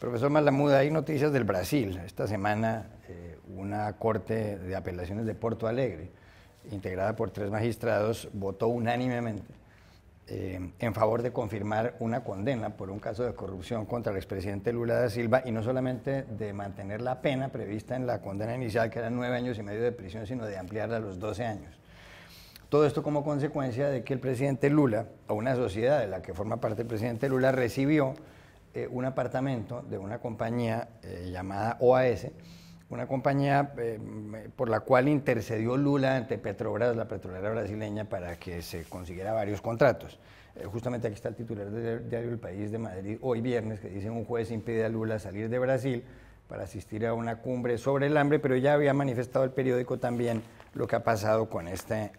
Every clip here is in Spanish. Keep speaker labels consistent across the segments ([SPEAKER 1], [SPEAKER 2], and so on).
[SPEAKER 1] Profesor Malamuda, hay noticias del Brasil. Esta semana una corte de apelaciones de Porto Alegre, integrada por 3 magistrados, votó unánimemente en favor de confirmar una condena por un caso de corrupción contra el expresidente Lula da Silva, y no solamente de mantener la pena prevista en la condena inicial, que eran 9 años y medio de prisión, sino de ampliarla a los 12 años. Todo esto como consecuencia de que el presidente Lula, o una sociedad de la que forma parte el presidente Lula, recibió un apartamento de una compañía llamada OAS, una compañía por la cual intercedió Lula ante Petrobras, la petrolera brasileña, para que se consiguiera varios contratos. Justamente aquí está el titular del diario El País de Madrid, hoy viernes, que dice: un juez impide a Lula salir de Brasil para asistir a una cumbre sobre el hambre, pero ya había manifestado el periódico también lo que ha pasado con este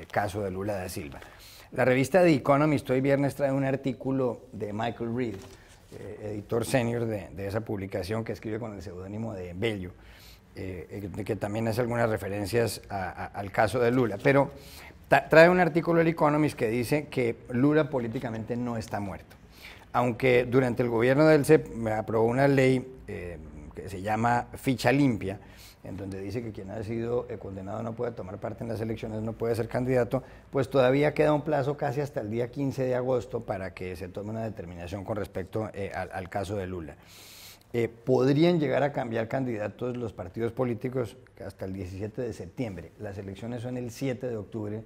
[SPEAKER 1] caso de Lula da Silva. La revista The Economist hoy viernes trae un artículo de Michael Reed, editor senior de esa publicación, que escribe con el seudónimo de Bello, que también hace algunas referencias al caso de Lula. Pero trae un artículo del Economist que dice que Lula políticamente no está muerto. Aunque durante el gobierno del CEP aprobó una ley que se llama Ficha Limpia, en donde dice que quien ha sido condenado no puede tomar parte en las elecciones, no puede ser candidato, pues todavía queda un plazo casi hasta el día 15 de agosto para que se tome una determinación con respecto al caso de Lula. Podrían llegar a cambiar candidatos los partidos políticos hasta el 17 de septiembre. Las elecciones son el 7 de octubre,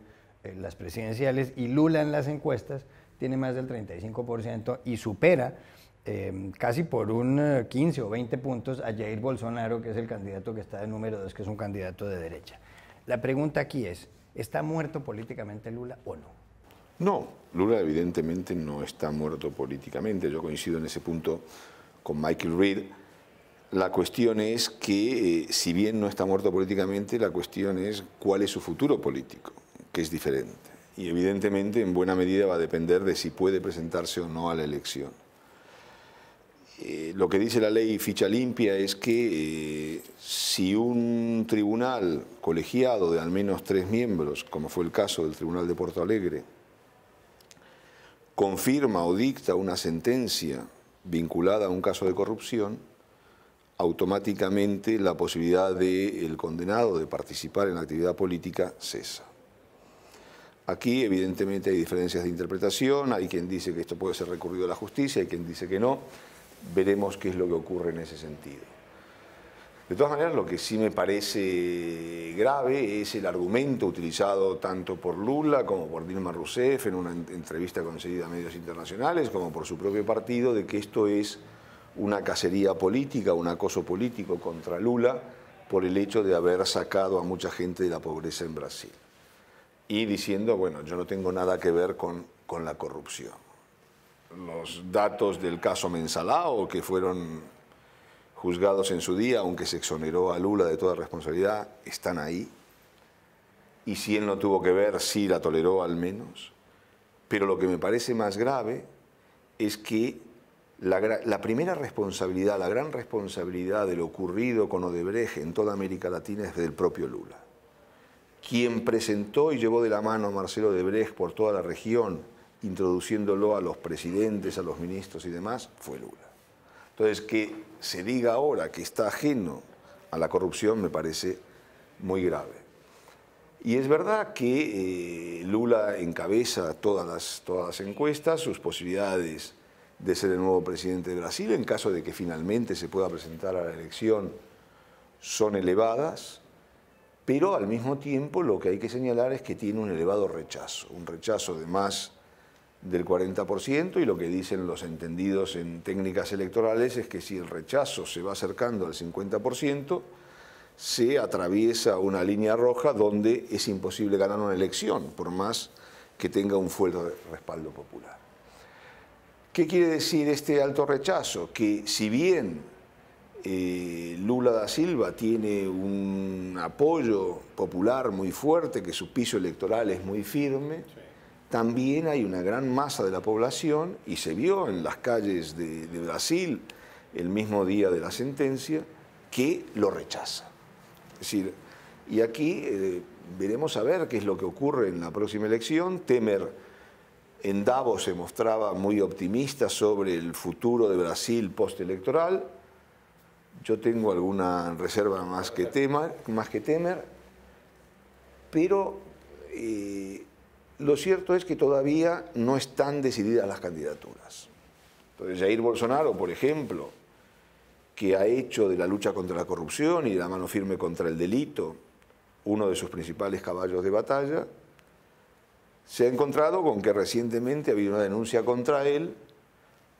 [SPEAKER 1] las presidenciales, y Lula en las encuestas tiene más del 35% y supera casi por un 15 o 20 puntos a Jair Bolsonaro, que es el candidato que está de número 2, que es un candidato de derecha. La pregunta aquí es: ¿está muerto políticamente Lula o no?
[SPEAKER 2] No, Lula evidentemente no está muerto políticamente. Yo coincido en ese punto con Michael Reed. La cuestión es que, si bien no está muerto políticamente, la cuestión es cuál es su futuro político, que es diferente. Y evidentemente en buena medida va a depender de si puede presentarse o no a la elección. Lo que dice la ley Ficha Limpia es que si un tribunal colegiado de al menos 3 miembros, como fue el caso del Tribunal de Porto Alegre, confirma o dicta una sentencia vinculada a un caso de corrupción, automáticamente la posibilidad del condenado de participar en la actividad política cesa. Aquí evidentemente hay diferencias de interpretación, hay quien dice que esto puede ser recurrido a la justicia, hay quien dice que no. Veremos qué es lo que ocurre en ese sentido. De todas maneras, lo que sí me parece grave es el argumento utilizado tanto por Lula como por Dilma Rousseff en una entrevista concedida a medios internacionales, como por su propio partido, de que esto es una cacería política, un acoso político contra Lula por el hecho de haber sacado a mucha gente de la pobreza en Brasil. Y diciendo: bueno, yo no tengo nada que ver con la corrupción. Los datos del caso Mensalao, que fueron juzgados en su día, aunque se exoneró a Lula de toda responsabilidad, están ahí. Y si él no tuvo que ver, sí la toleró al menos. Pero lo que me parece más grave es que la primera responsabilidad, la gran responsabilidad de lo ocurrido con Odebrecht en toda América Latina es del propio Lula. Quien presentó y llevó de la mano a Marcelo Odebrecht por toda la región, introduciéndolo a los presidentes, a los ministros y demás, fue Lula. Entonces, que se diga ahora que está ajeno a la corrupción me parece muy grave. Y es verdad que Lula encabeza todas las encuestas, sus posibilidades de ser el nuevo presidente de Brasil, en caso de que finalmente se pueda presentar a la elección, son elevadas, pero al mismo tiempo lo que hay que señalar es que tiene un elevado rechazo, un rechazo de más del 40%, y lo que dicen los entendidos en técnicas electorales es que si el rechazo se va acercando al 50%, se atraviesa una línea roja donde es imposible ganar una elección, por más que tenga un fuerte respaldo popular. ¿Qué quiere decir este alto rechazo? Que si bien Lula da Silva tiene un apoyo popular muy fuerte, que su piso electoral es muy firme, también hay una gran masa de la población, y se vio en las calles de Brasil el mismo día de la sentencia, que lo rechaza. Es decir, y aquí veremos a ver qué es lo que ocurre en la próxima elección. Temer en Davos se mostraba muy optimista sobre el futuro de Brasil postelectoral. Yo tengo alguna reserva más que temer, pero lo cierto es que todavía no están decididas las candidaturas. Entonces, Jair Bolsonaro, por ejemplo, que ha hecho de la lucha contra la corrupción y de la mano firme contra el delito uno de sus principales caballos de batalla, se ha encontrado con que recientemente ha habido una denuncia contra él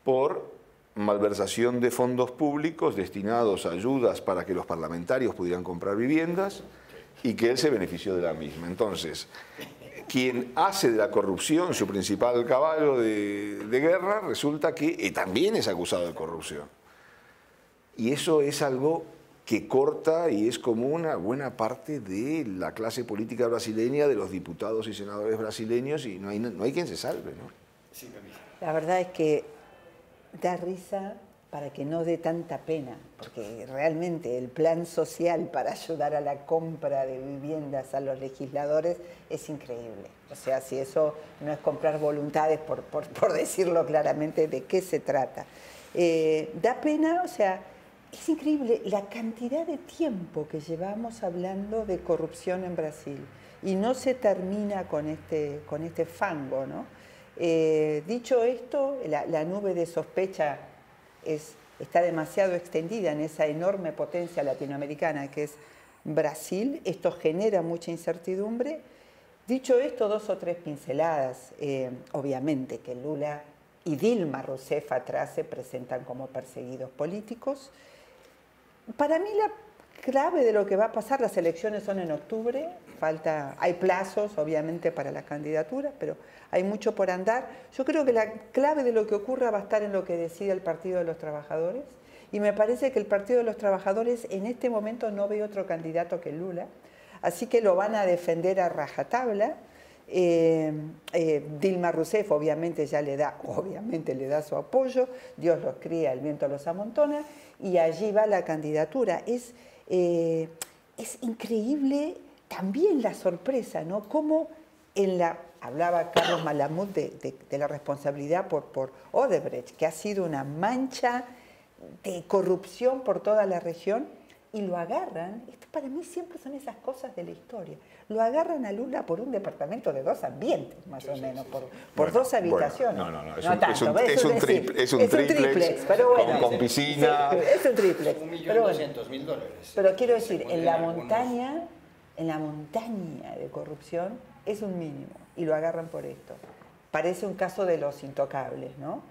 [SPEAKER 2] por malversación de fondos públicos destinados a ayudas para que los parlamentarios pudieran comprar viviendas y que él se benefició de la misma. Entonces, quien hace de la corrupción su principal caballo de guerra, resulta que también es acusado de corrupción. Y eso es algo que corta y es como una buena parte de la clase política brasileña, de los diputados y senadores brasileños, y no hay quien se salve, ¿no?
[SPEAKER 3] La verdad es que da risa para que no dé tanta pena, porque realmente el plan social para ayudar a la compra de viviendas a los legisladores es increíble. O sea, si eso no es comprar voluntades, por decirlo claramente, ¿de qué se trata? Da pena, o sea, es increíble la cantidad de tiempo que llevamos hablando de corrupción en Brasil y no se termina con este fango, ¿no? Dicho esto, la nube de sospecha está demasiado extendida en esa enorme potencia latinoamericana que es Brasil. Esto genera mucha incertidumbre. Dicho esto, 2 o 3 pinceladas. Obviamente que Lula y Dilma Rousseff atrás se presentan como perseguidos políticos. Para mí la clave de lo que va a pasar, las elecciones son en octubre, hay plazos obviamente para las candidaturas, pero hay mucho por andar. Yo creo que la clave de lo que ocurra va a estar en lo que decida el Partido de los Trabajadores, y me parece que el Partido de los Trabajadores en este momento no ve otro candidato que Lula, así que lo van a defender a rajatabla. Dilma Rousseff obviamente le da su apoyo, Dios los cría, el viento los amontona, y allí va la candidatura. Es increíble también la sorpresa, ¿no? Cómo hablaba Carlos Malamud de la responsabilidad por Odebrecht, que ha sido una mancha de corrupción por toda la región, y lo agarran. Esto para mí siempre son esas cosas de la historia. Lo agarran a Lula por un departamento de 2 ambientes, más o menos, por 2 habitaciones.
[SPEAKER 2] No, es un triplex,
[SPEAKER 3] pero bueno,
[SPEAKER 2] con piscina.
[SPEAKER 3] Sí, es un triplex.
[SPEAKER 1] $1.200.000.
[SPEAKER 3] Pero quiero decir, en la montaña de corrupción es un mínimo, y lo agarran por esto. Parece un caso de los intocables, ¿no?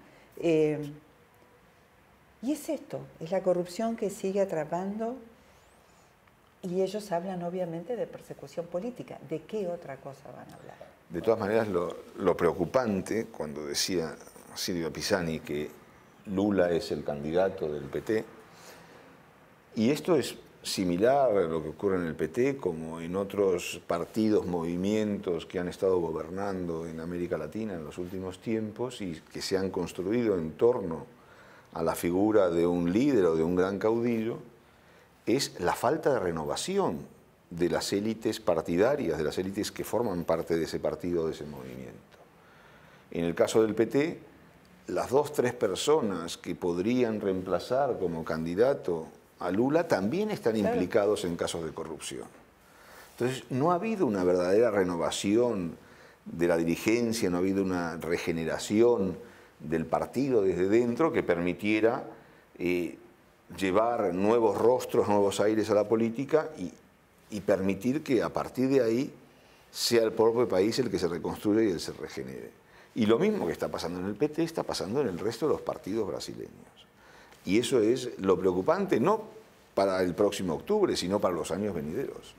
[SPEAKER 3] Y es esto, es la corrupción que sigue atrapando. Y ellos hablan obviamente de persecución política. ¿De qué otra cosa van a hablar?
[SPEAKER 2] De todas maneras, lo preocupante, cuando decía Silvia Pisani que Lula es el candidato del PT, y esto es similar a lo que ocurre en el PT como en otros partidos, movimientos que han estado gobernando en América Latina en los últimos tiempos y que se han construido en torno a la figura de un líder o de un gran caudillo, es la falta de renovación de las élites partidarias, de las élites que forman parte de ese partido, de ese movimiento. En el caso del PT, las 2 o 3 personas que podrían reemplazar como candidato a Lula también están implicados en casos de corrupción. Entonces, no ha habido una verdadera renovación de la dirigencia, no ha habido una regeneración del partido desde dentro que permitiera llevar nuevos rostros, nuevos aires a la política y permitir que a partir de ahí sea el propio país el que se reconstruya y el se regenere. Y lo mismo que está pasando en el PT está pasando en el resto de los partidos brasileños. Y eso es lo preocupante, no para el próximo octubre, sino para los años venideros.